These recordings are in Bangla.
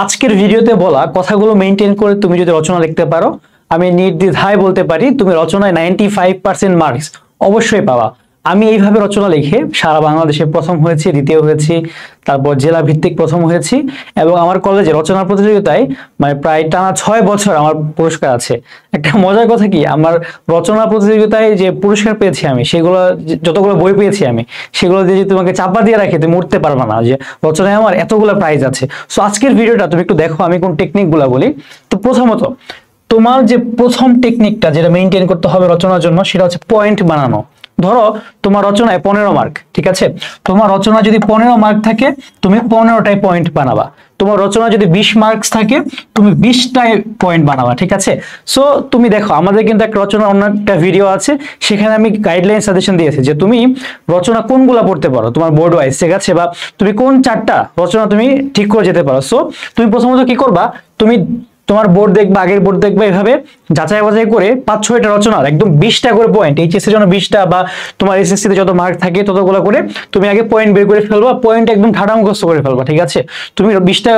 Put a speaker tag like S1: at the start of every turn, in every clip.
S1: আজকের ভিডিওতে বলা কথাগুলো মেনটেন করে তুমি যদি রচনা লিখতে পারো, আমি নির্দ্বিধায় বলতে পারি তুমি রচনায় 95% মার্কস অবশ্যই পাওয়া। আমি এইভাবে রচনা লিখে সারা বাংলাদেশে প্রথম হয়েছি, দ্বিতীয় হয়েছি, তারপর জেলা ভিত্তিক প্রথম হয়েছি এবং আমার কলেজে রচনা প্রতিযোগিতায় মানে প্রায় টানা 6 বছর আমার পুরস্কার আছে। একটা মজার কথা কি, আমার রচনা প্রতিযোগিতায় যে পুরস্কার পেয়েছি আমি, সেগুলো যতগুলো বই পেয়েছি আমি, সেগুলো দিয়ে যদি তোমাকে চাপা দিয়ে রাখি তুমি উঠতে পারবে না যে রচনায় আমার এতগুলো প্রাইজ আছে। সো আজকের ভিডিওটা তুমি একটু দেখো আমি কোন টেকনিকগুলো বলি। তো প্রথমত তোমার যে প্রথম টেকনিকটা যেটা মেনটেন করতে হবে রচনার জন্য, সেটা হচ্ছে পয়েন্ট বানানো। ধরো তোমার রচনায় 15 মার্ক, ঠিক আছে? তোমার রচনা যদি 15 মার্ক থাকে তুমি 15টাই পয়েন্ট বানাবা। তোমার রচনা যদি 20 মার্কস থাকে তুমি 20টাই পয়েন্ট বানাবা, ঠিক আছে? সো তুমি দেখো আমাদের কিন্তু একটা রচনা অন্য একটা ভিডিও আছে, সেখানে আমি গাইডলাইন সাজেশন দিয়েছি যে তুমি রচনা কোনগুলা পড়তে পারো তোমার বোর্ড ওয়াইজ, ঠিক আছে? বা তুমি কোন 4টা রচনা তুমি ঠিক করে যেতে পারো। সো তুমি প্রথমত কি করবা, তুমি তোমার বোর্ড দেখবা, আগের বোর্ড দেখবা, এভাবে যাচাই বাছাই করে 5-6টা রচনার একদম 20টা করে পয়েন্ট, এইচএসসির জন্য 20টা বা তোমার এসএসসিতে যত মার্ক থাকে ততগুলো করে তুমি আগে পয়েন্ট বের করে ফেলবা, পয়েন্ট একদম ঠাডা মুখস্থ করে ফেলবা, ঠিক আছে? তুমি 20টা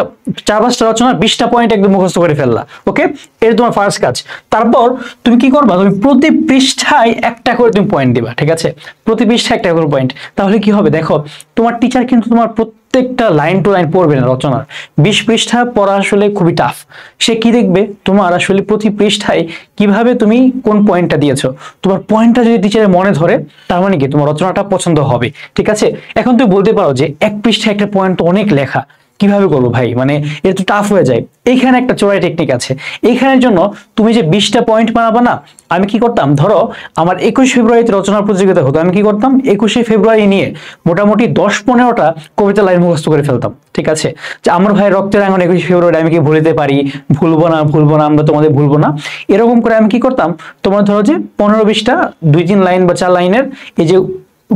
S1: 4-5টা রচনা 20টা পয়েন্ট একদম মুখস্থ করে ফেললা, ওকে? এটা তোমার ফার্স্ট কাজ। তারপর তুমি কি করবা, তুমি প্রতি পৃষ্ঠায় একটা করে তুমি পয়েন্ট দিবা, ঠিক আছে? প্রতি পৃষ্ঠায় একটা করে পয়েন্ট। তাহলে কি হবে দেখো, তোমার টিচার কিন্তু তোমার প্রত্যেকটা লাইন টু লাইন পড়বে না। রচনার 20 পৃষ্ঠা পড়া আসলে খুবই টাফ। সে কি দেখবে তোমার আসলে প্রতি পৃষ্ঠায় কিভাবে তুমি কোন পয়েন্টটা দিয়েছো। তোমার পয়েন্টটা যদি টিচারের মনে ধরে, তার মানে কি তোমার রচনাটা পছন্দ হবে, ঠিক আছে? এখন তুমি বলতে পারো যে এক পৃষ্ঠায় একটা পয়েন্ট তো অনেক লেখা, কিভাবে করবো ভাই, মানে এটা তো টাফ হয়ে যায়। এইখানে একটা চোরাই টেকনিক আছে। এইখানের জন্য তুমি যে 20টা পয়েন্ট বানাবা না, আমি কি করতাম, ধরো আমার 21 ফেব্রুয়ারিতে রচনা প্রতিযোগিতা হতো, আমি কি করতাম 21শে ফেব্রুয়ারি নিয়ে মোটামুটি 10-15টা কবিতা লাইন মুখস্থ করে ফেলতাম, ঠিক আছে? যে আমার ভাই রক্তের আঙুন 21শে ফেব্রুয়ারি আমি কি ভুলিতে পারি, ভুলবো না ভুলবো না, আমরা তোমাদের ভুলবো না, এরকম করে আমি কি করতাম, তোমার ধরো যে 15-20টা 2-3 লাইন বা 4 লাইনের এই যে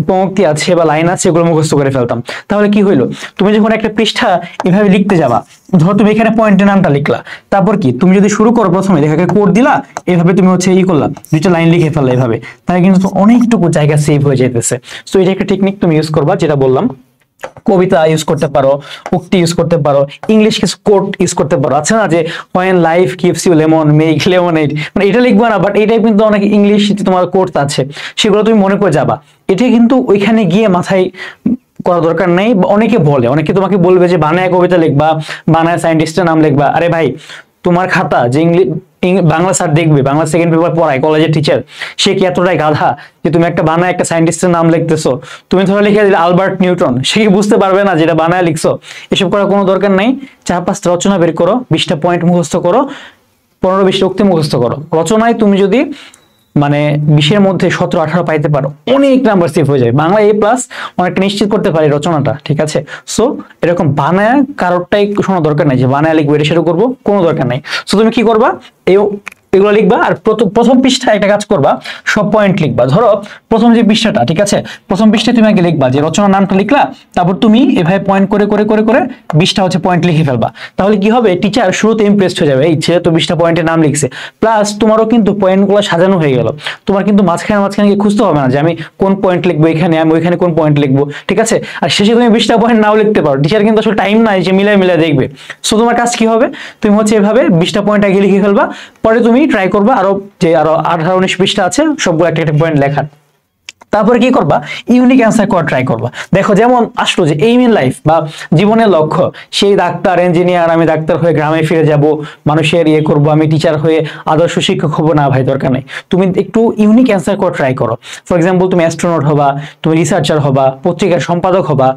S1: উপমুক্তি আছে বা লাইন আছে, এগুলো মুখস্থ করে ফেলতাম। তাহলে কি হইলো, তুমি যখন একটা পৃষ্ঠা এভাবে লিখতে যাবা, ধরো তুমি এখানে পয়েন্টের নামটা লিখলা, তারপর কি তুমি যদি শুরু করো প্রথমে লেখাকে কোড দিলা, এভাবে তুমি হচ্ছে করলা 2টা লাইন লিখে ফেললা এভাবে, তাহলে কিন্তু অনেকটুকু জায়গা সেভ হয়ে যেতেছে। সো এটা একটা টেকনিক তুমি ইউজ করবা, যেটা বললাম। কবিতা ইউজ করতে পারো, উক্তি ইউজ করতে পারো, ইংলিশ কিছু কোট ইউজ করতে পারো। আছে না যে when life gives you lemon make lemonade, মানে এটা লিখবা না, বাট এটাই কিন্তু অনেক ইংলিশ তোমার কোট আছে, সেগুলো তুমি মনে করে যাবা। এটা কিন্তু ওইখানে গিয়ে মাথায় করা দরকার নেই। অনেকে বলে, অনেকে তোমাকে বলবে যে বানায় কবিতা লিখবা, বানায় সায়েন্টিস্টের নাম লিখবা। আরে ভাই, তোমার খাতা যে বাংলা স্যার দেখবে, বাংলা সেকেন্ড পেপার পড়ায় কলেজের টিচার, সে কি এতটাই গাধা যে তুমি একটা বানায় একটা সায়েন্টিস্টের নাম লিখতেছো? তুমি ধরো লিখে দিলে আলবার্ট নিউটন, সে কি বুঝতে পারবে না যেটা বানায় লিখছো? এসব করার কোনো দরকার নাই। 4-5টা রচনা বের করো, 20টা পয়েন্ট মুখস্থ করো, 15-20টা উক্তি মুখস্থ করো। রচনায় তুমি যদি মানে 20-এর মধ্যে 17-18 পাইতে পারো, অনেক নাম্বার সেভ হয়ে যায়। বাংলা A+ অনেকটা নিশ্চিত করতে পারি রচনাটা, ঠিক আছে? সো এরকম বানায় কারোরটাই শোনা দরকার নাই যে বানায় লিখবো এটা সেটা করবো, কোনো দরকার নাই। সো তুমি কি করবা, এগুলো লিখবা আর প্রথম পৃষ্ঠায় একটা কাজ করবা, সব পয়েন্ট লিখবা। ধরো প্রথম যে পৃষ্ঠাটা, ঠিক আছে, প্রথম পৃষ্ঠায় তুমি আগে লিখবা যে রচনার নামটা লিখলা, তারপর তুমি এভাবে পয়েন্ট করে করে করে করে 20টা হচ্ছে পয়েন্ট লিখে ফেলবা। তাহলে কি হবে, টিচার শুরুতে ইমপ্রেসড হয়ে যাবে, এই ছেলে তো 20টা পয়েন্টের নাম লিখছে। প্লাস তোমারও কিন্তু পয়েন্টগুলো সাজানো হয়ে গেল, তোমার কিন্তু মাঝখানে মাঝখানে গিয়ে খুঁজতে হবে না যে আমি কোন পয়েন্ট লিখবো, এখানে আমি ওইখানে কোন পয়েন্ট লিখবো, ঠিক আছে? আর শেষে তুমি 20টা পয়েন্ট নাও লিখতে পারো, টিচার কিন্তু আসলে টাইম নাই যে মিলাই মিলাই দেখবে। সো তোমার কাজ কি হবে, তুমি হচ্ছে এভাবে 20টা পয়েন্ট আগে লিখে ফেলবা, পরে তুমি ট্রাই করবা আরো 18-19 পৃষ্ঠা আছে সবগুলো একটা একটা পয়েন্ট লেখার। তারপরে কি করবা, ইউনিক অ্যান্সার করা ট্রাই করবা। দেখো যেমন আসলো যে এইম ইন লাইফ বা জীবনের লক্ষ্য, সেই ডাক্তার ইঞ্জিনিয়ার, আমি ডাক্তার হয়ে গ্রামে ফিরে যাব, মানুষের করব, আমি টিচার হয়ে আদর্শ শিক্ষক হবো, না ভাই দরকার নেই। তুমি একটু ইউনিক অ্যান্সার করা ট্রাই করো। ফর এক্সাম্পল তুমি অ্যাস্ট্রোনট হবা, তুমি রিসার্চার হবা, পত্রিকার সম্পাদক হবা,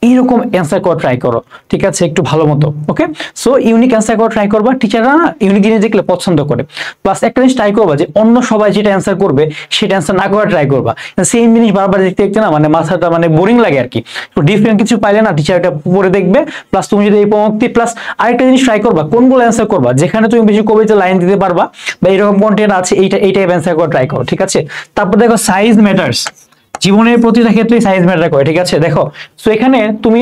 S1: এইরকম অ্যান্সার করা ট্রাই করো, ঠিক আছে? একটু ভালো মতো, ওকে? সো ইউনিক অ্যান্সার করা ট্রাই করবা, টিচাররা না ইউনিক জিনিস দেখলে পছন্দ করে। প্লাস একটা জিনিস ট্রাই করবা যে অন্য সবাই যেটা অ্যান্সার করবে সেটা অ্যান্সার না করা ট্রাই করবা। সেম জিনিস বারবার দেখতে দেখতে না মানে মাথাটা মানে বোরিং লাগে আর কি। তো ডিফারেন্ট কিছু পাইলে না টিচার এটা পড়ে দেখবে। প্লাস তুমি যদি এই পঙ্ক্তি প্লাস আরেকটা জিনিস ট্রাই করবা, কোনগুলো অ্যান্সার করবা যেখানে তুমি বেশি কবিতা লাইন দিতে পারবা বা এরকম কন্টেন্ট আছে, এই টাইপ অ্যান্সার করা ট্রাই করো, ঠিক আছে? তারপর দেখো সাইজ ম্যাটার্স, জীবনের প্রতিটা ক্ষেত্রে সাইজ ম্যাটার করে, ঠিক আছে? দেখো তো এখানে তুমি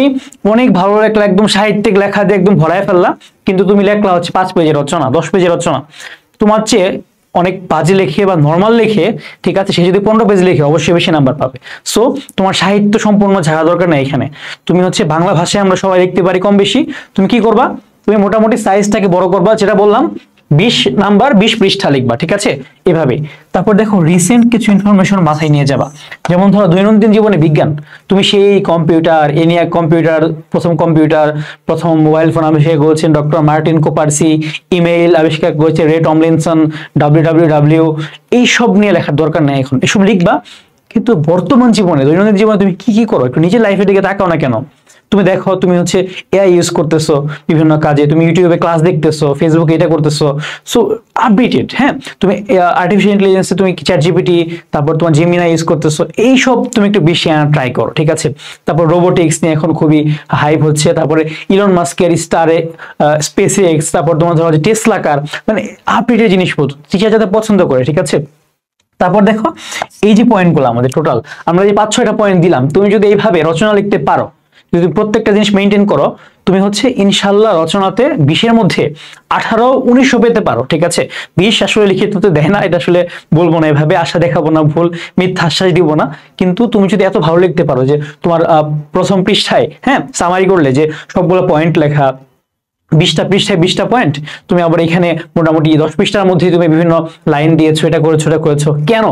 S1: অনেক ভালো লেখলা, একদম সাহিত্যিক লেখা দিয়ে একদম ভরায় ফেললা, কিন্তু তুমি লেখলা হচ্ছে 5 পেজের রচনা, 10 পেজের রচনা। তোমার চেয়ে অনেক বাজে লেখে বা নর্মাল লেখে, ঠিক আছে, সে যদি 15 পেজ লেখে অবশ্যই বেশি নাম্বার পাবে। সো তোমার সাহিত্য সম্পূর্ণ ঝাড়া দরকার নেই এখানে। তুমি হচ্ছে বাংলা ভাষায় আমরা সবাই লিখতে পারি কম বেশি, তুমি কি করবা, তুমি মোটামুটি সাইজটাকে বড় করবা, যেটা বললাম 20 নাম্বার 20 পৃষ্ঠা লিখবা, ঠিক আছে, এভাবে। তারপর দেখো রিসেন্ট কিছু ইনফরমেশন মাথায় নিয়ে যাবা, যেমন ধরো দৈনন্দিন জীবনে বিজ্ঞান, তুমি সেই কম্পিউটার, এনিয়াক কম্পিউটার, প্রথম মোবাইল ফোন আবিষ্কার করেছেন ডক্টর মার্টিন কোপারসি, ইমেইল আবিষ্কার করেছে রে টমলিনসন, WWW, এইসব নিয়ে লেখার দরকার নেই এখন, এসব লিখবা। কিন্তু বর্তমান জীবনে, দৈনন্দিন জীবনে তুমি কি কি করো, একটু নিজের লাইফের দিকে তাকাও না কেন? তুমি দেখো, তুমি হচ্ছে এআই ইউজ করতেছো বিভিন্ন কাজে, তুমি ইউটিউবে ক্লাস দেখতেছো, ফেসবুকে এটা করতেছো, সো আপডেটেড। হ্যাঁ, তুমি আর্টিফিশিয়াল ইন্টেলিজেন্সে তুমি চ্যাট জিপিটি, তারপর তোমার জেমিনাই ইউজ করতেছো, এইসব তুমি একটু বেশি আনা ট্রাই করো, ঠিক আছে। তারপর রোবোটিক্স নিয়ে এখন খুবই হাইপ হচ্ছে, তারপরে ইলন মাস্কের স্টারে স্পেস এক্স, তারপর তোমার ধরো যে টেসলা কার, মানে আপডেটেড জিনিসপত্র টিচার যাতে পছন্দ করে, ঠিক আছে। তারপর দেখো এই যে পয়েন্টগুলো আমাদের টোটাল, আমরা যে 5-6টা পয়েন্ট দিলাম, তুমি যদি এইভাবে রচনা লিখতে পারো, যদি প্রত্যেকটা জিনিস মেনটেন করো, তুমি হচ্ছে ইনশাল্লাহ রচনাতে 20-এর মধ্যে 18-19 পেতে পারো, ঠিক আছে। 20 আসলে লিখিত তো দেয় না, এটা আসলে বলবো না এভাবে, আশা দেখাবো না, ভুল মিথ্যা আশ্বাস দিব না, কিন্তু তুমি যদি এত ভালো লিখতে পারো যে তোমার প্রথম পৃষ্ঠায়, হ্যাঁ, সামারি করলে যে সবগুলো পয়েন্ট লেখা, 20টা পৃষ্ঠায় 20টা পয়েন্ট, তুমি আবার এখানে মোটামুটি 10 পৃষ্ঠার মধ্যে তুমি বিভিন্ন লাইন দিয়েছো, এটা করেছো কেন?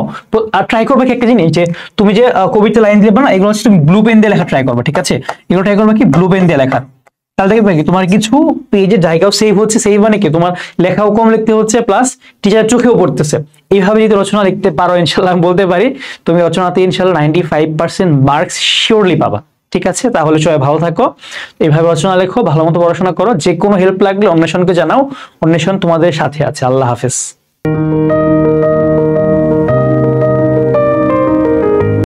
S1: আর ট্রাই করবে কি একটা জিনিস, যে তুমি যে কবিতা লাইন দিবে না, এগুলো হচ্ছে তুমি ব্লু পেন দিয়ে লেখা ট্রাই করবে, ঠিক আছে। এগুলো ট্রাই করবে কি ব্লু পেন দিয়ে লেখা, তাহলে দেখবে কি তোমার কিছু পেজের জায়গাও সেভ হচ্ছে, সেভ মানে কি তোমার লেখাও কম লিখতে হচ্ছে, প্লাস টিচার চোখেও পড়তেছে। এইভাবে যদি রচনা লিখতে পারো, ইনশাল্লাহ আমি বলতে পারি তুমি রচনাতে ইনশাল্লাহ 95% মার্কস শিওরলি পাবা, ঠিক আছে। তাহলে সবাই ভালো থাকো, এইভাবে রচনা লেখো, ভালো মতো পড়াশোনা করো, যে কোনো হেল্প লাগলে অন্বেষণকে জানাও, অন্বেষণ তোমাদের সাথে আছে। আল্লাহ হাফেজ।